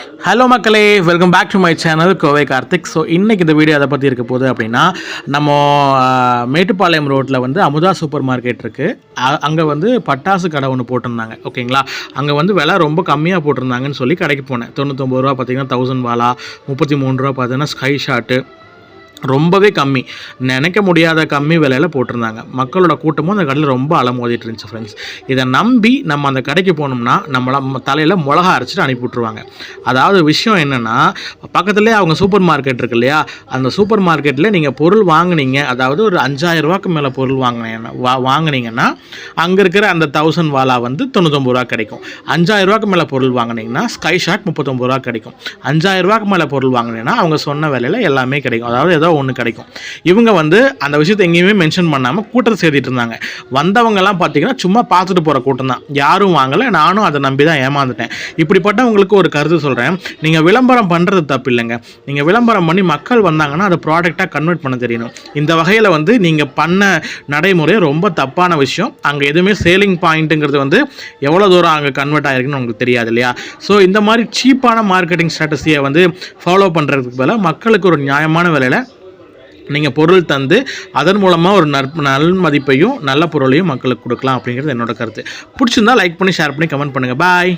Hello மக்களே, welcome back to my channel Kovai Karthik. So இன்றைக்கி இந்த வீடியோ அதை பற்றி இருக்க போகுது அப்படின்னா, நம்ம மேட்டுப்பாளையம் ரோட்டில் வந்து அமுதா சூப்பர் மார்க்கெட் இருக்குது. அங்கே வந்து பட்டாசு கடை ஒன்று போட்டிருந்தாங்க. ஓகேங்களா, அங்கே வந்து விலை ரொம்ப கம்மியாக போட்டிருந்தாங்கன்னு சொல்லி கடைக்கு போனேன். 99 ரூபா பார்த்தீங்கன்னா 1000 வாலா, 33 ரூபா பார்த்தீங்கன்னா ஸ்கை ஷாட்டு, ரொம்பவே கம்மி, நினைக்க முடியாத கம்மி விலையில் போட்டிருந்தாங்க. மக்களோட கூட்டமும் அந்த கடையில் ரொம்ப அலமோதிட்டு இருந்துச்சு ஃப்ரெண்ட்ஸ். இதை நம்பி நம்ம அந்த கடைக்கு போனோம்னா நம்மளை தலையில் மிளகா அரைச்சிட்டு அனுப்பி விட்ருவாங்க. அதாவது விஷயம் என்னென்னா, பக்கத்துலேயே அவங்க சூப்பர் மார்க்கெட் இருக்கு இல்லையா, அந்த சூப்பர் மார்க்கெட்டில் நீங்கள் பொருள் வாங்கினீங்க, அதாவது ஒரு 5000 ரூபாய்க்கு மேலே பொருள் வாங்கினீங்கன்னா அங்கே இருக்கிற அந்த 1000 வாலா வந்து 99 ரூபா கிடைக்கும். 5000 ரூபாய்க்கு மேலே பொருள் வாங்கினீங்கன்னா ஸ்கை ஷாட் 39 ரூபா கிடைக்கும். 5000 ரூபாய்க்கு மேலே பொருள் வாங்கினீங்கன்னா அவங்க சொன்ன விலையில் எல்லாமே கிடைக்கும். அதாவது ஒன்று கிடைக்கும். இவங்க வந்து அந்த விஷயத்தை எங்கேயுமே மென்ஷன் பண்ணாமல் கூட்டத்தை சேர்த்திட்டு இருந்தாங்க. வந்தவங்கலாம் பார்த்தீங்கன்னா சும்மா பார்த்துட்டு போகிற கூட்டம் தான், யாரும் வாங்கலை. நானும் அதை நம்பி தான் ஏமாந்துட்டேன். இப்படிப்பட்டவங்களுக்கு ஒரு கருத்து சொல்கிறேன், நீங்கள் விளம்பரம் பண்ணுறது தப்பு இல்லைங்க. நீங்கள் விளம்பரம் பண்ணி மக்கள் வந்தாங்கன்னா அதை ப்ராடக்டாக கன்வெர்ட் பண்ண தெரியணும். இந்த வகையில் வந்து நீங்கள் பண்ண நடைமுறை ரொம்ப தப்பான விஷயம். அங்கே எதுவுமே சேலிங் பாயிண்ட்டுங்கிறது வந்து எவ்வளோ தூரம் அங்கே கன்வெர்ட் ஆகிருக்குன்னு உங்களுக்கு தெரியாது இல்லையா. ஸோ இந்த மாதிரி சீப்பான மார்க்கெட்டிங் ஸ்ட்ராட்டஜியை வந்து ஃபாலோ பண்ணுறதுக்கு பதிலாக மக்களுக்கு ஒரு நியாயமான விலையில் நீங்கள் பொருள் தந்து அதன் மூலமாக ஒரு நல் மதிப்பையும் நல்ல பொருளையும் மக்களுக்கு கொடுக்கலாம் அப்படிங்கிறது என்னோட கருத்து. பிடிச்சிருந்தா லைக் பண்ணி ஷேர் பண்ணி கமெண்ட் பண்ணுங்கள். பாய்.